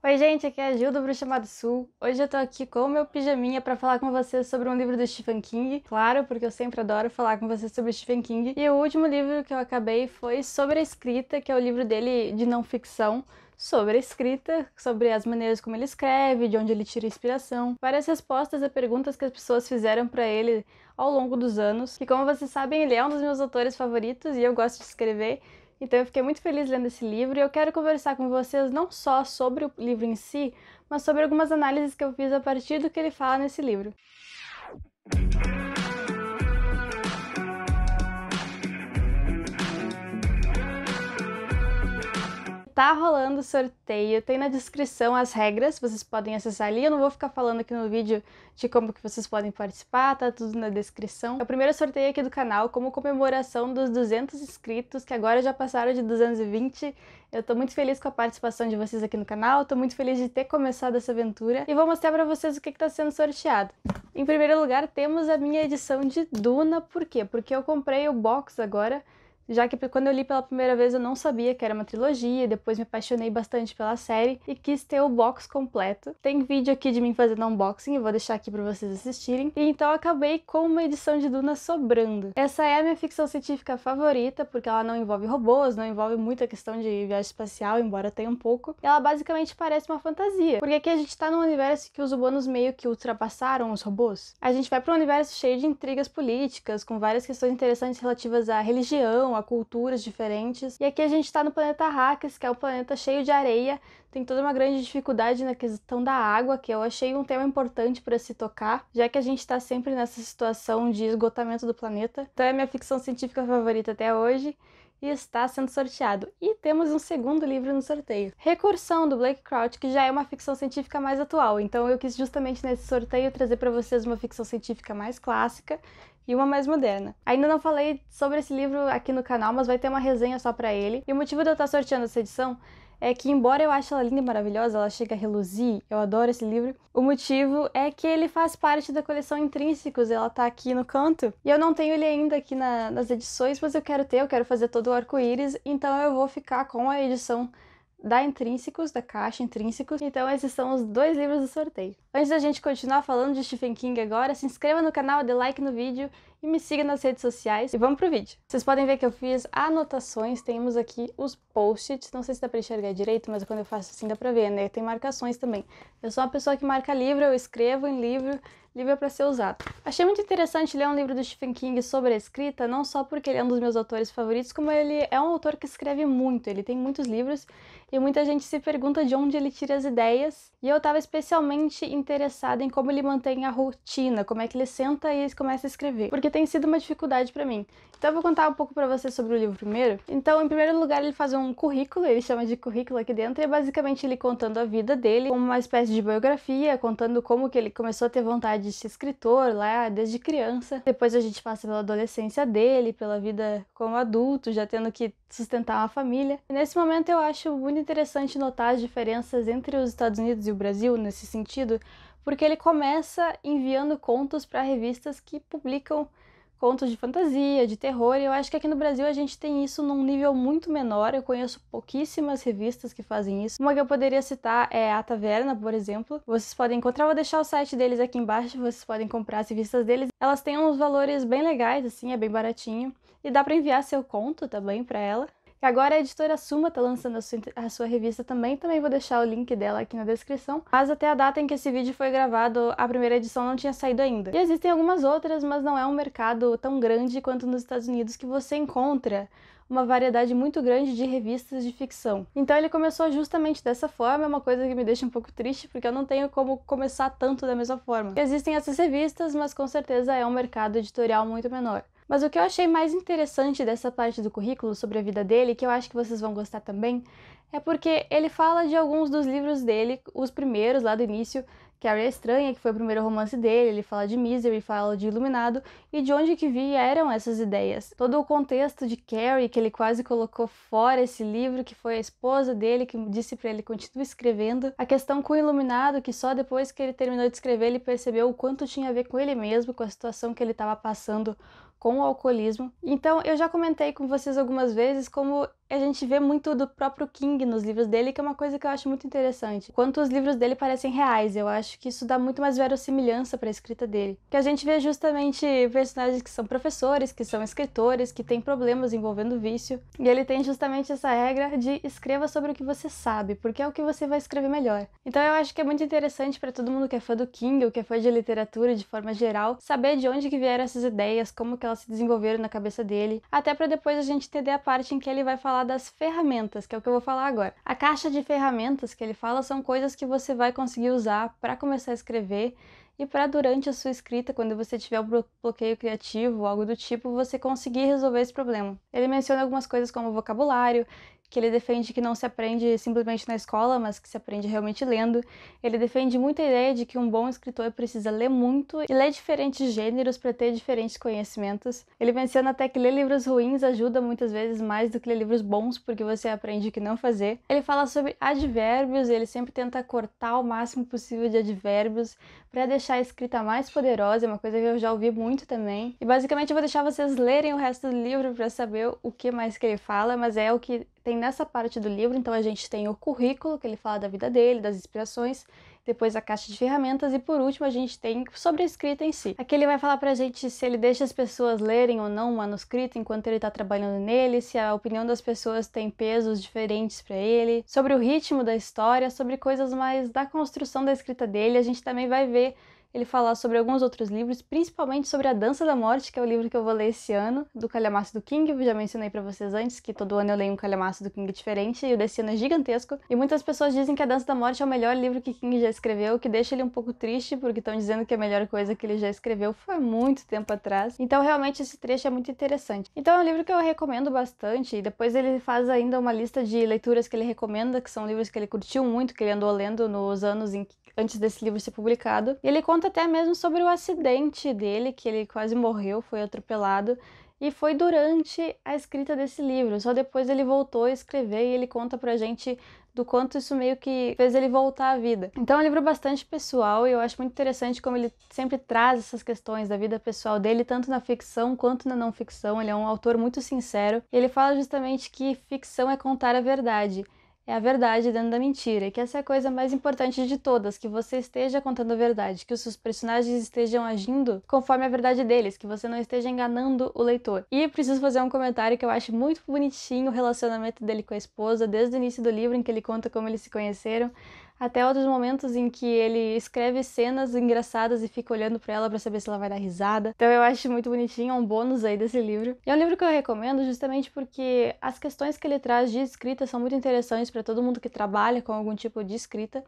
Oi gente, aqui é a Gil do Bruxa Má do Sul. Hoje eu tô aqui com o meu pijaminha pra falar com vocês sobre um livro do Stephen King. Claro, porque eu sempre adoro falar com vocês sobre Stephen King. E o último livro que eu acabei foi Sobre a Escrita, que é o livro dele de não ficção, sobre a escrita, sobre as maneiras como ele escreve, de onde ele tira inspiração, várias respostas a perguntas que as pessoas fizeram pra ele ao longo dos anos. E como vocês sabem, ele é um dos meus autores favoritos e eu gosto de escrever. Então eu fiquei muito feliz lendo esse livro e eu quero conversar com vocês não só sobre o livro em si, mas sobre algumas análises que eu fiz a partir do que ele fala nesse livro. Tá rolando sorteio, tem na descrição as regras, vocês podem acessar ali. Eu não vou ficar falando aqui no vídeo de como que vocês podem participar, tá tudo na descrição. É o primeiro sorteio aqui do canal, como comemoração dos 200 inscritos, que agora já passaram de 220. Eu tô muito feliz com a participação de vocês aqui no canal, tô muito feliz de ter começado essa aventura. E vou mostrar pra vocês o que tá sendo sorteado. Em primeiro lugar, temos a minha edição de Duna. Por quê? Porque eu comprei o box agora, já que quando eu li pela primeira vez eu não sabia que era uma trilogia, depois me apaixonei bastante pela série e quis ter o box completo. Tem vídeo aqui de mim fazendo unboxing, eu vou deixar aqui pra vocês assistirem. E então eu acabei com uma edição de Duna sobrando. Essa é a minha ficção científica favorita, porque ela não envolve robôs, não envolve muita questão de viagem espacial, embora tenha um pouco. Ela basicamente parece uma fantasia, porque aqui a gente tá num universo que os humanos meio que ultrapassaram os robôs. A gente vai pra um universo cheio de intrigas políticas, com várias questões interessantes relativas à religião, a culturas diferentes. E aqui a gente tá no planeta Arrakis, que é um planeta cheio de areia, tem toda uma grande dificuldade na questão da água, que eu achei um tema importante para se tocar, já que a gente tá sempre nessa situação de esgotamento do planeta. Então é minha ficção científica favorita até hoje e está sendo sorteado. E temos um segundo livro no sorteio. Recursão, do Blake Crouch, que já é uma ficção científica mais atual, então eu quis justamente nesse sorteio trazer para vocês uma ficção científica mais clássica e uma mais moderna. Ainda não falei sobre esse livro aqui no canal, mas vai ter uma resenha só pra ele. E o motivo de eu estar sorteando essa edição é que, embora eu ache ela linda e maravilhosa, ela chega a reluzir, eu adoro esse livro, o motivo é que ele faz parte da coleção Intrínsecos, ela tá aqui no canto, e eu não tenho ele ainda aqui nas edições, mas eu quero ter, eu quero fazer todo o arco-íris, então eu vou ficar com a edição da Intrínsecos, da caixa Intrínsecos. Então esses são os dois livros do sorteio. Antes da gente continuar falando de Stephen King agora, se inscreva no canal, dê like no vídeo e me siga nas redes sociais. E vamos pro vídeo. Vocês podem ver que eu fiz anotações, temos aqui os post-its, não sei se dá pra enxergar direito, mas quando eu faço assim dá pra ver, né? Tem marcações também. Eu sou uma pessoa que marca livro, eu escrevo em livro, livro é para ser usado. Achei muito interessante ler um livro do Stephen King sobre a escrita, não só porque ele é um dos meus autores favoritos, como ele é um autor que escreve muito, ele tem muitos livros e muita gente se pergunta de onde ele tira as ideias, e eu estava especialmente interessada em como ele mantém a rotina, como é que ele senta e começa a escrever, porque tem sido uma dificuldade para mim. Então eu vou contar um pouco para vocês sobre o livro primeiro. Então, em primeiro lugar, ele faz um currículo, ele chama de currículo aqui dentro, e é basicamente ele contando a vida dele, como uma espécie de biografia, contando como que ele começou a ter vontade de ser escritor lá desde criança. Depois a gente passa pela adolescência dele, pela vida como adulto, já tendo que sustentar uma família. E nesse momento eu acho muito interessante notar as diferenças entre os Estados Unidos e o Brasil nesse sentido, porque ele começa enviando contos para revistas que publicam contos de fantasia, de terror, e eu acho que aqui no Brasil a gente tem isso num nível muito menor. Eu conheço pouquíssimas revistas que fazem isso. Uma que eu poderia citar é a Taverna, por exemplo. Vocês podem encontrar, vou deixar o site deles aqui embaixo, vocês podem comprar as revistas deles. Elas têm uns valores bem legais, assim, é bem baratinho. E dá pra enviar seu conto também pra ela. E agora a editora Suma tá lançando a sua revista também vou deixar o link dela aqui na descrição. Mas até a data em que esse vídeo foi gravado, a primeira edição não tinha saído ainda. E existem algumas outras, mas não é um mercado tão grande quanto nos Estados Unidos, que você encontra uma variedade muito grande de revistas de ficção. Então ele começou justamente dessa forma, é uma coisa que me deixa um pouco triste, porque eu não tenho como começar tanto da mesma forma. Existem essas revistas, mas com certeza é um mercado editorial muito menor. Mas o que eu achei mais interessante dessa parte do currículo sobre a vida dele, que eu acho que vocês vão gostar também, é porque ele fala de alguns dos livros dele, os primeiros lá do início, Carrie a Estranha, que foi o primeiro romance dele, ele fala de Misery, fala de Iluminado, e de onde que vieram essas ideias. Todo o contexto de Carrie, que ele quase colocou fora esse livro, que foi a esposa dele, que disse pra ele continue escrevendo. A questão com o Iluminado, que só depois que ele terminou de escrever, ele percebeu o quanto tinha a ver com ele mesmo, com a situação que ele estava passando com o alcoolismo. Então, eu já comentei com vocês algumas vezes como a gente vê muito do próprio King nos livros dele, que é uma coisa que eu acho muito interessante. Quanto os livros dele parecem reais, eu acho que isso dá muito mais verossimilhança para a escrita dele. Que a gente vê justamente personagens que são professores, que são escritores, que têm problemas envolvendo vício, e ele tem justamente essa regra de escreva sobre o que você sabe, porque é o que você vai escrever melhor. Então eu acho que é muito interessante para todo mundo que é fã do King ou que é fã de literatura de forma geral, saber de onde que vieram essas ideias, como que elas se desenvolveram na cabeça dele, até para depois a gente entender a parte em que ele vai falar das ferramentas, que é o que eu vou falar agora. A caixa de ferramentas que ele fala são coisas que você vai conseguir usar para começar a escrever e para durante a sua escrita, quando você tiver um bloqueio criativo ou algo do tipo, você conseguir resolver esse problema. Ele menciona algumas coisas como vocabulário, que ele defende que não se aprende simplesmente na escola, mas que se aprende realmente lendo. Ele defende muito a ideia de que um bom escritor precisa ler muito e ler diferentes gêneros para ter diferentes conhecimentos. Ele menciona até que ler livros ruins ajuda muitas vezes mais do que ler livros bons, porque você aprende o que não fazer. Ele fala sobre advérbios, ele sempre tenta cortar o máximo possível de advérbios para deixar a escrita mais poderosa, é uma coisa que eu já ouvi muito também. E basicamente eu vou deixar vocês lerem o resto do livro para saber o que mais que ele fala, mas é o que tem nessa parte do livro. Então a gente tem o currículo, que ele fala da vida dele, das inspirações, depois a caixa de ferramentas e por último a gente tem sobre a escrita em si. Aqui ele vai falar pra gente se ele deixa as pessoas lerem ou não o manuscrito enquanto ele tá trabalhando nele, se a opinião das pessoas tem pesos diferentes pra ele, sobre o ritmo da história, sobre coisas mais da construção da escrita dele. A gente também vai ver ele falar sobre alguns outros livros, principalmente sobre A Dança da Morte, que é o livro que eu vou ler esse ano, do calhamaço do King. Eu já mencionei pra vocês antes que todo ano eu leio um calhamaço do King diferente, e o desse ano é gigantesco. E muitas pessoas dizem que A Dança da Morte é o melhor livro que King já escreveu, o que deixa ele um pouco triste, porque estão dizendo que a melhor coisa que ele já escreveu foi há muito tempo atrás. Então realmente esse trecho é muito interessante. Então é um livro que eu recomendo bastante, e depois ele faz ainda uma lista de leituras que ele recomenda, que são livros que ele curtiu muito, que ele andou lendo nos anos antes desse livro ser publicado. E ele conta até mesmo sobre o acidente dele, que ele quase morreu, foi atropelado, e foi durante a escrita desse livro. Só depois ele voltou a escrever e ele conta pra gente do quanto isso meio que fez ele voltar à vida. Então é um livro bastante pessoal e eu acho muito interessante como ele sempre traz essas questões da vida pessoal dele, tanto na ficção quanto na não ficção. Ele é um autor muito sincero e ele fala justamente que ficção é contar a verdade. É a verdade dentro da mentira, e que essa é a coisa mais importante de todas, que você esteja contando a verdade, que os seus personagens estejam agindo conforme a verdade deles, que você não esteja enganando o leitor. E preciso fazer um comentário que eu acho muito bonitinho o relacionamento dele com a esposa, desde o início do livro, em que ele conta como eles se conheceram, até outros momentos em que ele escreve cenas engraçadas e fica olhando pra ela pra saber se ela vai dar risada. Então eu acho muito bonitinho, é um bônus aí desse livro. E é um livro que eu recomendo justamente porque as questões que ele traz de escrita são muito interessantes para todo mundo que trabalha com algum tipo de escrita.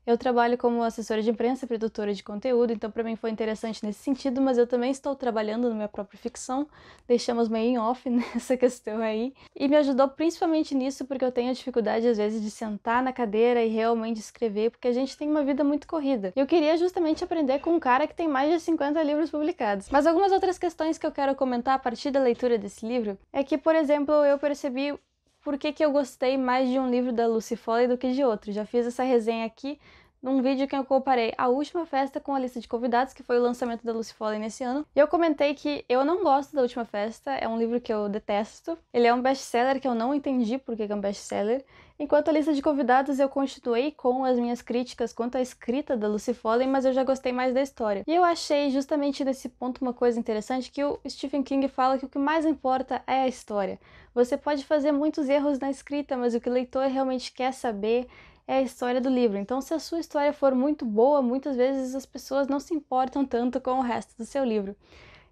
Eu trabalho como assessora de imprensa e produtora de conteúdo, então para mim foi interessante nesse sentido, mas eu também estou trabalhando na minha própria ficção, deixamos meio em off nessa questão aí, e me ajudou principalmente nisso porque eu tenho dificuldade às vezes de sentar na cadeira e realmente escrever, porque a gente tem uma vida muito corrida. Eu queria justamente aprender com um cara que tem mais de 50 livros publicados. Mas algumas outras questões que eu quero comentar a partir da leitura desse livro é que, por exemplo, eu percebi por que eu gostei mais de um livro da Lucy Foley do que de outro. Já fiz essa resenha aqui num vídeo que eu comparei A Última Festa com A Lista de Convidados, que foi o lançamento da Lucy Foley nesse ano. E eu comentei que eu não gosto da Última Festa, é um livro que eu detesto. Ele é um best-seller que eu não entendi por que é um best-seller. Enquanto A Lista de Convidados, eu continuei com as minhas críticas quanto à escrita da Lucy Foley, mas eu já gostei mais da história. E eu achei justamente nesse ponto uma coisa interessante, que o Stephen King fala que o que mais importa é a história. Você pode fazer muitos erros na escrita, mas o que o leitor realmente quer saber é a história do livro. Então, se a sua história for muito boa, muitas vezes as pessoas não se importam tanto com o resto do seu livro.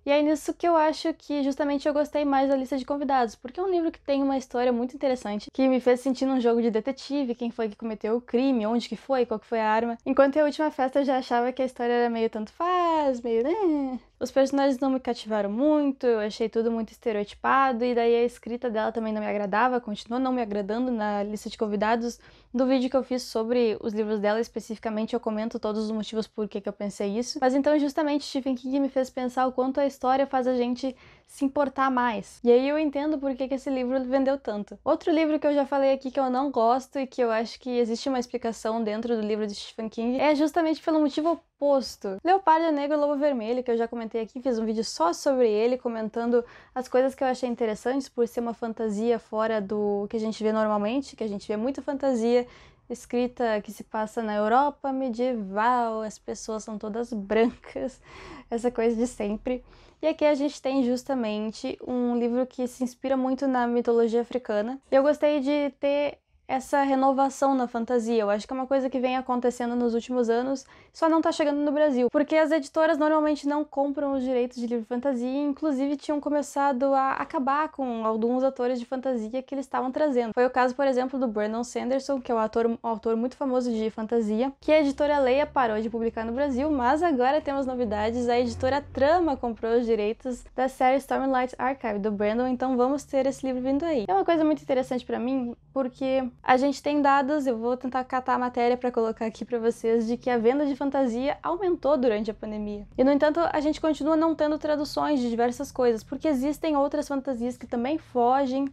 E é nisso que eu acho que justamente eu gostei mais da Lista de Convidados, porque é um livro que tem uma história muito interessante, que me fez sentir num jogo de detetive, quem foi que cometeu o crime, onde que foi, qual que foi a arma. Enquanto em A Última Festa eu já achava que a história era meio tanto faz, meio né. Os personagens não me cativaram muito, eu achei tudo muito estereotipado, e daí a escrita dela também não me agradava, continuou não me agradando. Na Lista de Convidados, do vídeo que eu fiz sobre os livros dela especificamente, eu comento todos os motivos por que eu pensei isso. Mas então justamente Stephen King me fez pensar o quanto a história faz a gente se importar mais. E aí eu entendo por que esse livro vendeu tanto. Outro livro que eu já falei aqui que eu não gosto e que eu acho que existe uma explicação dentro do livro de Stephen King é justamente pelo motivo oposto. Leopardo Negro e Lobo Vermelho, que eu já comentei aqui, fiz um vídeo só sobre ele, comentando as coisas que eu achei interessantes por ser uma fantasia fora do que a gente vê normalmente, que a gente vê muita fantasia escrita que se passa na Europa medieval, as pessoas são todas brancas, essa coisa de sempre. E aqui a gente tem justamente um livro que se inspira muito na mitologia africana. Eu gostei de ter essa renovação na fantasia. Eu acho que é uma coisa que vem acontecendo nos últimos anos, só não tá chegando no Brasil, porque as editoras normalmente não compram os direitos de livro de fantasia, e inclusive tinham começado a acabar com alguns autores de fantasia que eles estavam trazendo. Foi o caso, por exemplo, do Brandon Sanderson, que é um autor muito famoso de fantasia, que a editora Leia parou de publicar no Brasil, mas agora temos novidades. A editora Trama comprou os direitos da série Stormlight Archive do Brandon, então vamos ter esse livro vindo aí. É uma coisa muito interessante pra mim, porque a gente tem dados, eu vou tentar catar a matéria para colocar aqui para vocês, de que a venda de fantasia aumentou durante a pandemia. E, no entanto, a gente continua não tendo traduções de diversas coisas, porque existem outras fantasias que também fogem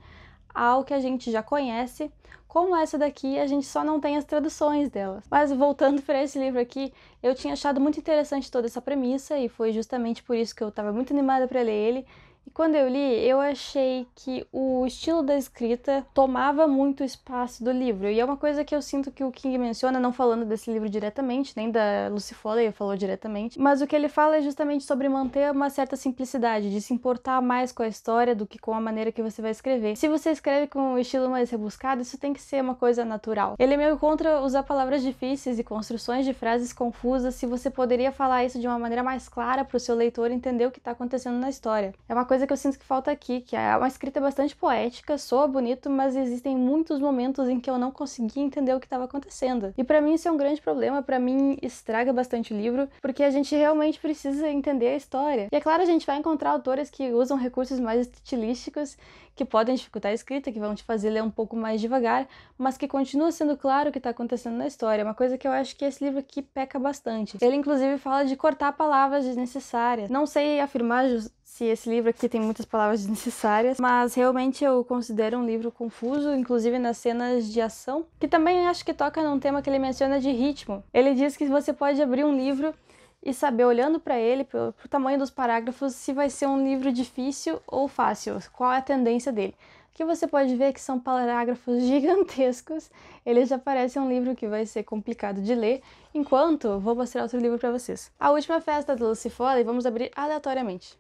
ao que a gente já conhece, como essa daqui, a gente só não tem as traduções delas. Mas voltando para esse livro aqui, eu tinha achado muito interessante toda essa premissa, e foi justamente por isso que eu estava muito animada para ler ele. E quando eu li, eu achei que o estilo da escrita tomava muito espaço do livro. E é uma coisa que eu sinto que o King menciona, não falando desse livro diretamente, nem da Lucy Foley falou diretamente, mas o que ele fala é justamente sobre manter uma certa simplicidade, de se importar mais com a história do que com a maneira que você vai escrever. Se você escreve com um estilo mais rebuscado, isso tem que ser uma coisa natural. Ele é meio contra usar palavras difíceis e construções de frases confusas, se você poderia falar isso de uma maneira mais clara para o seu leitor entender o que está acontecendo na história. É uma coisa que eu sinto que falta aqui, que é uma escrita bastante poética, soa bonito, mas existem muitos momentos em que eu não consegui entender o que estava acontecendo. E pra mim isso é um grande problema, pra mim estraga bastante o livro, porque a gente realmente precisa entender a história. E é claro, a gente vai encontrar autores que usam recursos mais estilísticos, que podem dificultar a escrita, que vão te fazer ler um pouco mais devagar, mas que continua sendo claro o que está acontecendo na história. É uma coisa que eu acho que esse livro aqui peca bastante. Ele inclusive fala de cortar palavras desnecessárias. Não sei afirmar se esse livro aqui tem muitas palavras desnecessárias, mas realmente eu considero um livro confuso, inclusive nas cenas de ação, que também acho que toca num tema que ele menciona de ritmo. Ele diz que você pode abrir um livro e saber, olhando para ele, pro tamanho dos parágrafos, se vai ser um livro difícil ou fácil, qual é a tendência dele. Porque você pode ver que são parágrafos gigantescos, ele já parece um livro que vai ser complicado de ler, enquanto vou mostrar outro livro para vocês. A Última Festa da Lucy Foley, vamos abrir aleatoriamente.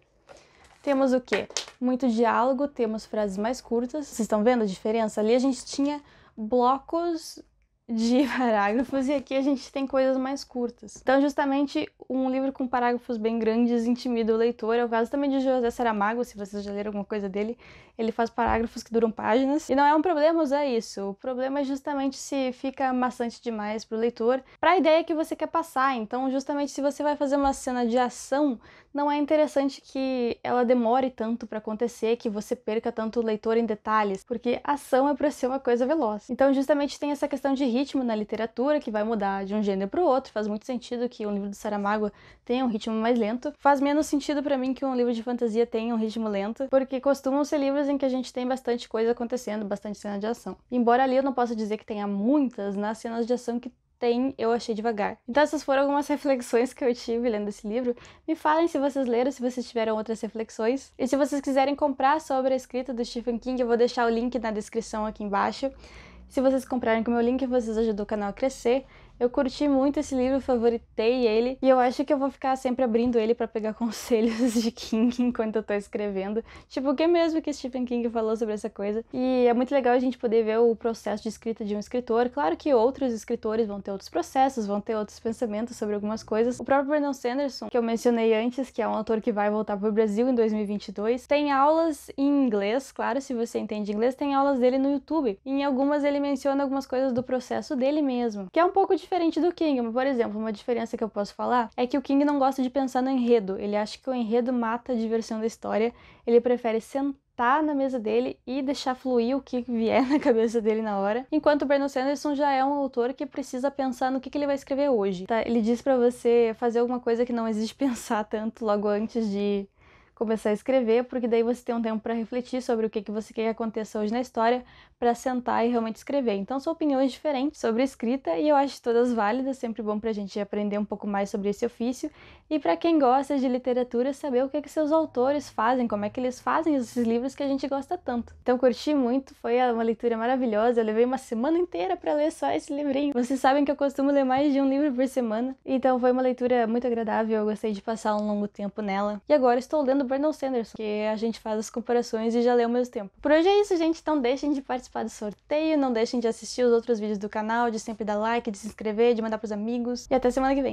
Temos o quê? Muito diálogo, temos frases mais curtas. Vocês estão vendo a diferença? Ali a gente tinha blocos de parágrafos e aqui a gente tem coisas mais curtas. Então, justamente, um livro com parágrafos bem grandes intimida o leitor. É o caso também de José Saramago, se vocês já leram alguma coisa dele. Ele faz parágrafos que duram páginas. E não é um problema usar isso. O problema é justamente se fica maçante demais pro leitor, pra ideia que você quer passar. Então, justamente, se você vai fazer uma cena de ação, não é interessante que ela demore tanto pra acontecer, que você perca tanto o leitor em detalhes, porque ação é pra ser uma coisa veloz. Então, justamente, tem essa questão de ritmo na literatura, que vai mudar de um gênero pro outro. Faz muito sentido que um livro do Saramago tenha um ritmo mais lento. Faz menos sentido pra mim que um livro de fantasia tenha um ritmo lento, porque costumam ser livros em que a gente tem bastante coisa acontecendo, bastante cena de ação. Embora ali eu não possa dizer que tenha muitas, nas cenas de ação que tem, eu achei devagar. Então essas foram algumas reflexões que eu tive lendo esse livro. Me falem se vocês leram, se vocês tiveram outras reflexões. E se vocês quiserem comprar sobre a escrita do Stephen King, eu vou deixar o link na descrição aqui embaixo. Se vocês comprarem com o meu link, vocês ajudam o canal a crescer. Eu curti muito esse livro, favoritei ele, e eu acho que eu vou ficar sempre abrindo ele pra pegar conselhos de King enquanto eu tô escrevendo. Tipo, o que mesmo que Stephen King falou sobre essa coisa. E é muito legal a gente poder ver o processo de escrita de um escritor. Claro que outros escritores vão ter outros processos, vão ter outros pensamentos sobre algumas coisas. O próprio Brandon Sanderson, que eu mencionei antes, que é um autor que vai voltar pro Brasil em 2022, tem aulas em inglês, claro, se você entende inglês, tem aulas dele no YouTube. E em algumas ele menciona algumas coisas do processo dele mesmo, que é um pouco diferente do King. Por exemplo, uma diferença que eu posso falar é que o King não gosta de pensar no enredo. Ele acha que o enredo mata a diversão da história. Ele prefere sentar na mesa dele e deixar fluir o que vier na cabeça dele na hora. Enquanto o Brandon Sanderson já é um autor que precisa pensar no que ele vai escrever hoje. Tá? Ele diz pra você fazer alguma coisa que não exige pensar tanto logo antes de começar a escrever, porque daí você tem um tempo para refletir sobre o que você quer que aconteça hoje na história, para sentar e realmente escrever. Então são opiniões diferentes sobre escrita e eu acho todas válidas, sempre bom pra gente aprender um pouco mais sobre esse ofício. E para quem gosta de literatura, saber o que seus autores fazem, como é que eles fazem esses livros que a gente gosta tanto. Então curti muito, foi uma leitura maravilhosa, eu levei uma semana inteira para ler só esse livrinho. Vocês sabem que eu costumo ler mais de um livro por semana, então foi uma leitura muito agradável, eu gostei de passar um longo tempo nela. E agora estou lendo Brandon Sanderson, que a gente faz as comparações e já lê ao mesmo tempo. Por hoje é isso, gente, então deixem de participar do sorteio, não deixem de assistir os outros vídeos do canal, de sempre dar like, de se inscrever, de mandar pros amigos, e até semana que vem.